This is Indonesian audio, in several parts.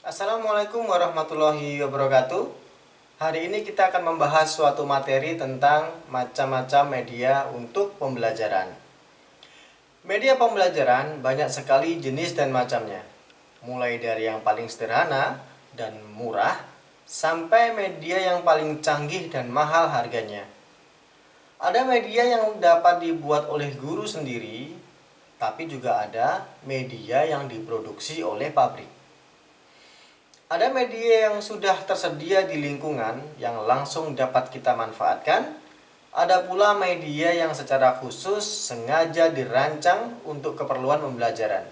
Assalamualaikum warahmatullahi wabarakatuh. Hari ini kita akan membahas suatu materi tentang macam-macam media untuk pembelajaran. Media pembelajaran banyak sekali jenis dan macamnya. Mulai dari yang paling sederhana dan murah, sampai media yang paling canggih dan mahal harganya. Ada media yang dapat dibuat oleh guru sendiri, tapi juga ada media yang diproduksi oleh pabrik. Ada media yang sudah tersedia di lingkungan yang langsung dapat kita manfaatkan. Ada pula media yang secara khusus sengaja dirancang untuk keperluan pembelajaran.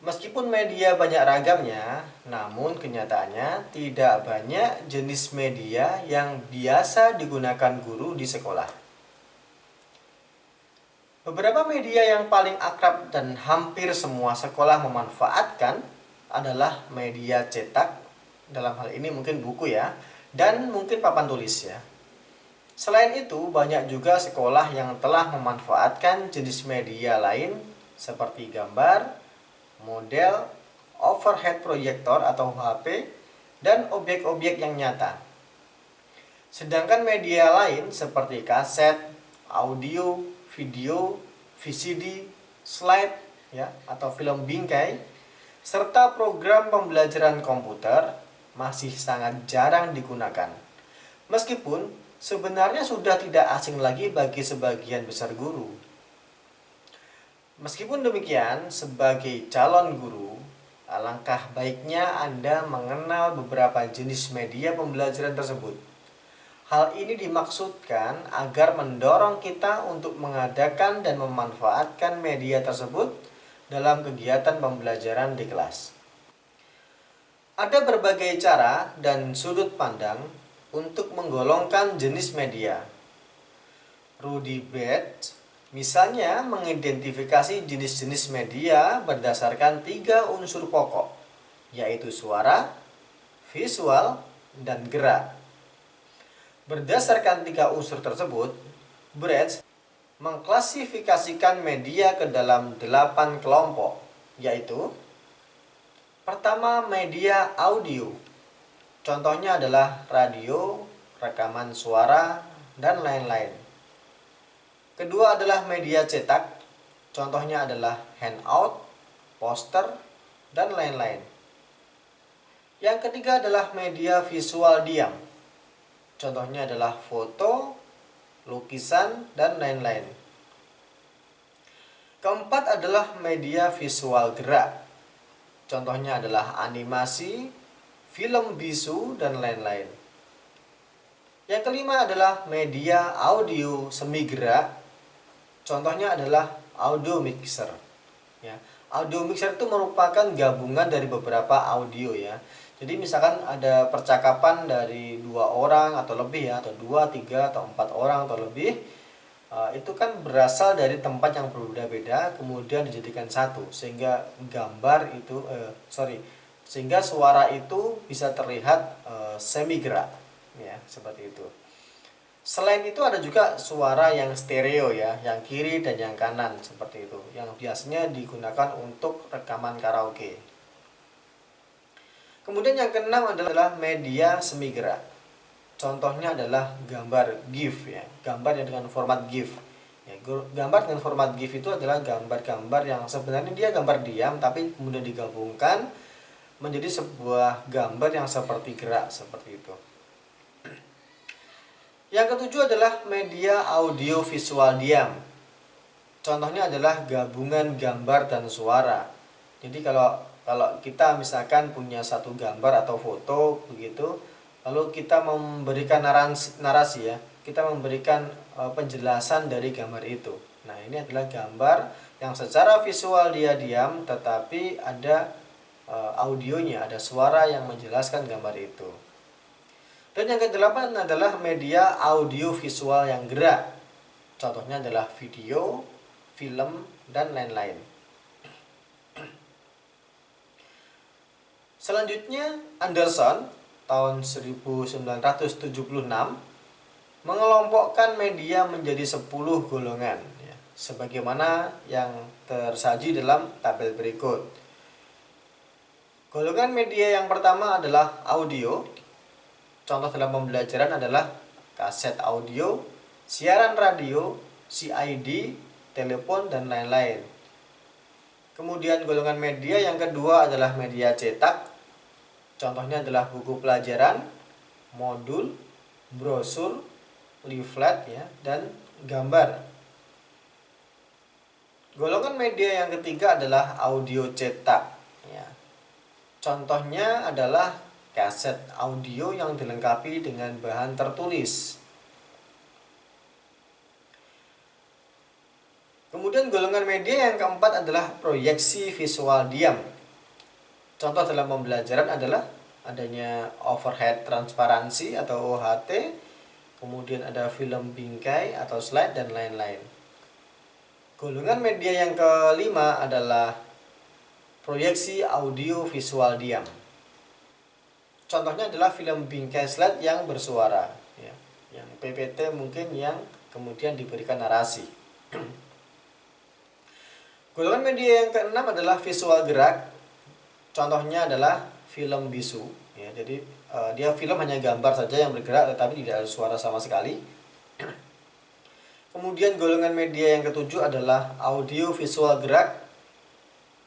Meskipun media banyak ragamnya, namun kenyataannya tidak banyak jenis media yang biasa digunakan guru di sekolah. Beberapa media yang paling akrab dan hampir semua sekolah memanfaatkan adalah media cetak, dalam hal ini mungkin buku ya, dan mungkin papan tulis ya. Selain itu, banyak juga sekolah yang telah memanfaatkan jenis media lain seperti gambar, model, overhead projector atau HP, dan objek-objek yang nyata. Sedangkan media lain seperti kaset, audio, video, VCD, slide ya, atau film bingkai serta program pembelajaran komputer masih sangat jarang digunakan. Meskipun sebenarnya sudah tidak asing lagi bagi sebagian besar guru. Meskipun demikian, sebagai calon guru, alangkah baiknya Anda mengenal beberapa jenis media pembelajaran tersebut. Hal ini dimaksudkan agar mendorong kita untuk mengadakan dan memanfaatkan media tersebut dalam kegiatan pembelajaran di kelas. Ada berbagai cara dan sudut pandang untuk menggolongkan jenis media. Rudy Brett misalnya mengidentifikasi jenis-jenis media berdasarkan 3 unsur pokok, yaitu suara, visual, dan gerak. Berdasarkan 3 unsur tersebut, Brett mengklasifikasikan media ke dalam 8 kelompok, yaitu pertama, media audio. Contohnya adalah radio, rekaman suara, dan lain-lain. Kedua adalah media cetak. Contohnya adalah handout, poster, dan lain-lain. Yang ketiga adalah media visual diam. Contohnya adalah foto, lukisan, dan lain-lain. Keempat adalah media visual gerak. Contohnya adalah animasi, film bisu, dan lain-lain. Yang kelima adalah media audio semi gerak. Contohnya adalah audio mixer. Ya, audio mixer itu merupakan gabungan dari beberapa audio ya. Jadi misalkan ada percakapan dari 2 orang atau lebih ya, atau 2, 3, atau 4 orang atau lebih, itu kan berasal dari tempat yang berbeda-beda, kemudian dijadikan satu, sehingga sehingga suara itu bisa terlihat semi gerak, ya seperti itu. Selain itu ada juga suara yang stereo ya, yang kiri dan yang kanan seperti itu, yang biasanya digunakan untuk rekaman karaoke. Kemudian yang keenam adalah media semi gerak. Contohnya adalah gambar GIF ya, gambar yang dengan format GIF. Ya, gambar dengan format GIF itu adalah gambar-gambar yang sebenarnya dia gambar diam tapi kemudian digabungkan menjadi sebuah gambar yang seperti gerak seperti itu. Yang ketujuh adalah media audio visual diam. Contohnya adalah gabungan gambar dan suara. Jadi kalau kita misalkan punya satu gambar atau foto begitu, lalu kita memberikan narasi ya, kita memberikan penjelasan dari gambar itu. Nah, ini adalah gambar yang secara visual dia diam, tetapi ada audionya, ada suara yang menjelaskan gambar itu. Dan yang kedelapan adalah media audio visual yang gerak. Contohnya adalah video, film, dan lain-lain. Selanjutnya, Anderson tahun 1976 mengelompokkan media menjadi 10 golongan ya, sebagaimana yang tersaji dalam tabel berikut. Golongan media yang pertama adalah audio. Contoh dalam pembelajaran adalah kaset audio, siaran radio, CID, telepon, dan lain-lain. Kemudian golongan media yang kedua adalah media cetak. Contohnya adalah buku pelajaran, modul, brosur, leaflet, ya, dan gambar. Golongan media yang ketiga adalah audio cetak. Ya. Contohnya adalah kaset audio yang dilengkapi dengan bahan tertulis. Kemudian golongan media yang keempat adalah proyeksi visual diam. Contoh dalam pembelajaran adalah adanya overhead transparansi atau OHT, kemudian ada film bingkai atau slide, dan lain-lain. Golongan media yang kelima adalah proyeksi audio visual diam. Contohnya adalah film bingkai slide yang bersuara, ya. Yang PPT mungkin yang kemudian diberikan narasi. Golongan media yang keenam adalah visual gerak. Contohnya adalah film bisu, ya. Jadi dia film hanya gambar saja yang bergerak, tetapi tidak ada suara sama sekali. Kemudian golongan media yang ketujuh adalah audio visual gerak.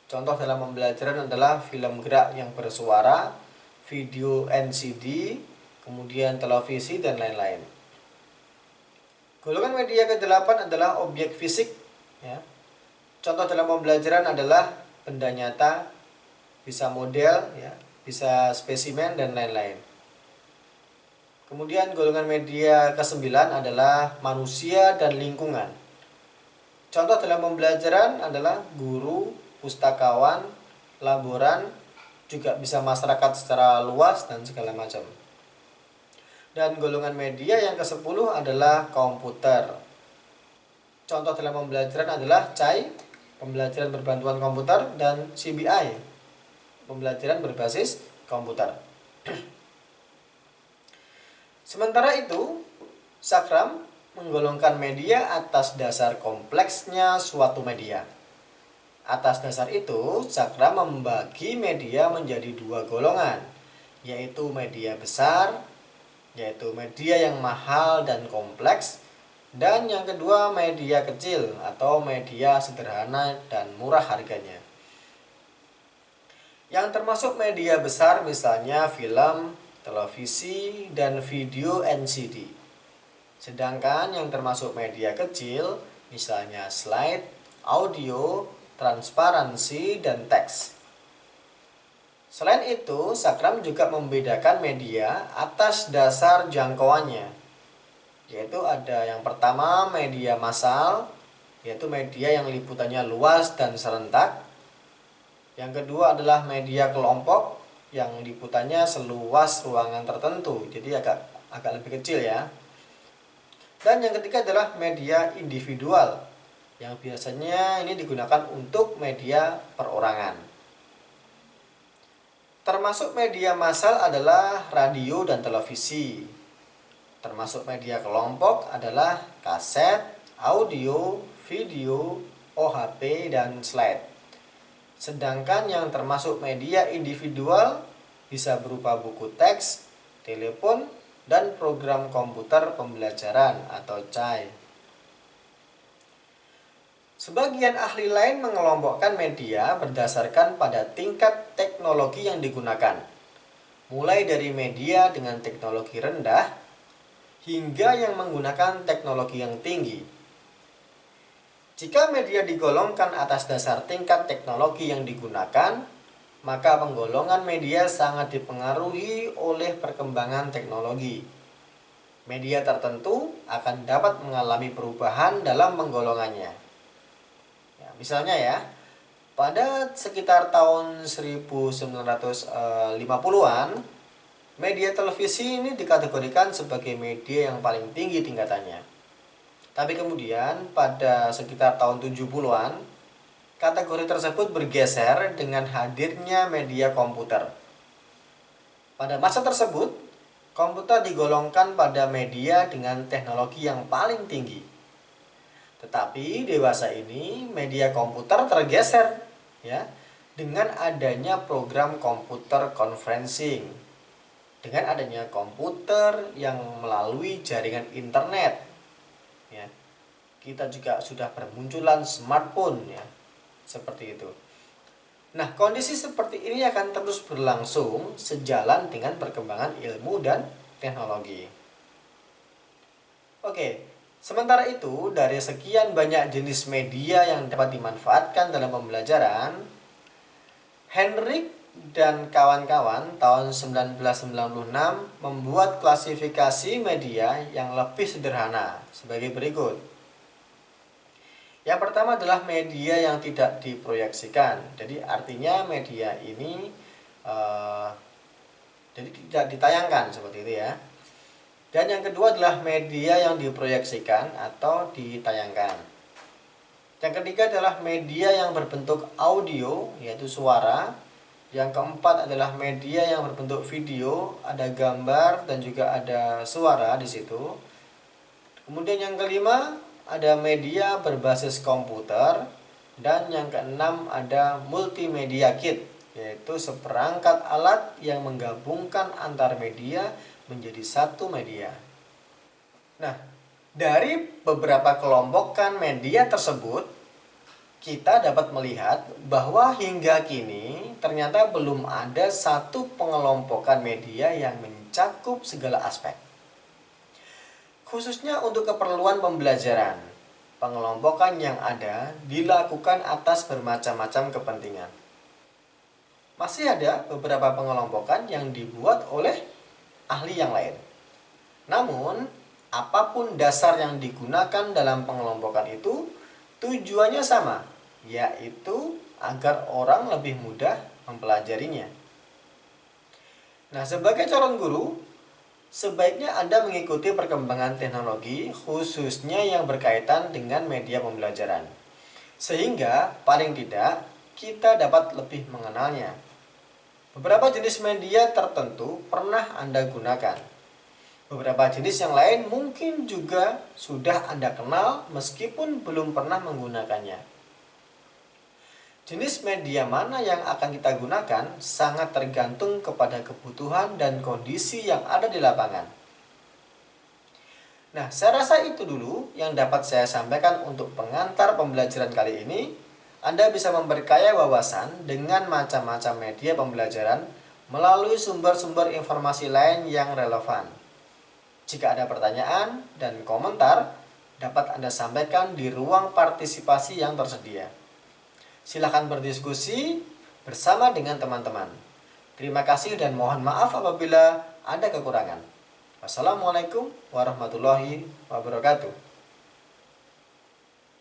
Contoh dalam pembelajaran adalah film gerak yang bersuara, video NCD, kemudian televisi, dan lain-lain. Golongan media ke-8 adalah objek fisik, ya. Contoh dalam pembelajaran adalah benda nyata, bisa model, ya, bisa spesimen, dan lain-lain. Kemudian golongan media ke-9 adalah manusia dan lingkungan. Contoh dalam pembelajaran adalah guru, pustakawan, laboran, juga bisa masyarakat secara luas, dan segala macam. Dan golongan media yang ke-10 adalah komputer. Contoh dalam pembelajaran adalah CAI, pembelajaran berbantuan komputer, dan CBI, pembelajaran berbasis komputer. Sementara itu, Sakram menggolongkan media atas dasar kompleksnya suatu media. Atas dasar itu, Sakram membagi media menjadi dua golongan, yaitu media besar, yaitu media yang mahal dan kompleks, dan yang kedua media kecil atau media sederhana dan murah harganya. Yang termasuk media besar misalnya film, televisi, dan video NCD. Sedangkan yang termasuk media kecil misalnya slide, audio, transparansi, dan teks. Selain itu, Sakram juga membedakan media atas dasar jangkauannya, yaitu ada yang pertama media massal, yaitu media yang liputannya luas dan serentak. Yang kedua adalah media kelompok yang liputannya seluas ruangan tertentu, jadi agak lebih kecil, ya. Dan yang ketiga adalah media individual, yang biasanya ini digunakan untuk media perorangan. Termasuk media massal adalah radio dan televisi. Termasuk media kelompok adalah kaset, audio, video, OHP, dan slide. Sedangkan yang termasuk media individual bisa berupa buku teks, telepon, dan program komputer pembelajaran atau CAI. Sebagian ahli lain mengelompokkan media berdasarkan pada tingkat teknologi yang digunakan, mulai dari media dengan teknologi rendah hingga yang menggunakan teknologi yang tinggi. Jika media digolongkan atas dasar tingkat teknologi yang digunakan, maka penggolongan media sangat dipengaruhi oleh perkembangan teknologi. Media tertentu akan dapat mengalami perubahan dalam penggolongannya. Misalnya ya, pada sekitar tahun 1950-an, media televisi ini dikategorikan sebagai media yang paling tinggi tingkatannya. Tapi kemudian pada sekitar tahun 70-an, kategori tersebut bergeser dengan hadirnya media komputer. Pada masa tersebut, komputer digolongkan pada media dengan teknologi yang paling tinggi. Tetapi dewasa ini media komputer tergeser, ya. dengan adanya program komputer conferencing, dengan adanya komputer yang melalui jaringan internet, ya, kita juga sudah bermunculan smartphone, ya, seperti itu. Nah, kondisi seperti ini akan terus berlangsung sejalan dengan perkembangan ilmu dan teknologi. Oke, sementara itu dari sekian banyak jenis media yang dapat dimanfaatkan dalam pembelajaran, Henrik dan kawan-kawan tahun 1996 membuat klasifikasi media yang lebih sederhana sebagai berikut. Yang pertama adalah media yang tidak diproyeksikan. Jadi artinya media ini jadi tidak ditayangkan seperti itu ya. Dan yang kedua adalah media yang diproyeksikan atau ditayangkan. Yang ketiga adalah media yang berbentuk audio, yaitu suara. Yang keempat adalah media yang berbentuk video, ada gambar dan juga ada suara di situ. Kemudian yang kelima ada media berbasis komputer. Dan yang keenam ada multimedia kit, yaitu seperangkat alat yang menggabungkan antar media menjadi satu media. Nah, dari beberapa kelompokan media tersebut, kita dapat melihat bahwa hingga kini ternyata belum ada satu pengelompokan media yang mencakup segala aspek. Khususnya untuk keperluan pembelajaran, pengelompokan yang ada dilakukan atas bermacam-macam kepentingan. Masih ada beberapa pengelompokan yang dibuat oleh ahli yang lain. Namun, apapun dasar yang digunakan dalam pengelompokan itu, tujuannya sama, yaitu agar orang lebih mudah mempelajarinya. Nah, sebagai calon guru, sebaiknya Anda mengikuti perkembangan teknologi, khususnya yang berkaitan dengan media pembelajaran. Sehingga, paling tidak, kita dapat lebih mengenalnya. Beberapa jenis media tertentu pernah Anda gunakan. Beberapa jenis yang lain mungkin juga sudah Anda kenal meskipun belum pernah menggunakannya. Jenis media mana yang akan kita gunakan sangat tergantung kepada kebutuhan dan kondisi yang ada di lapangan. Nah, saya rasa itu dulu yang dapat saya sampaikan untuk pengantar pembelajaran kali ini. Anda bisa memperkaya wawasan dengan macam-macam media pembelajaran melalui sumber-sumber informasi lain yang relevan. Jika ada pertanyaan dan komentar, dapat Anda sampaikan di ruang partisipasi yang tersedia. Silakan berdiskusi bersama dengan teman-teman. Terima kasih dan mohon maaf apabila ada kekurangan. Wassalamualaikum warahmatullahi wabarakatuh.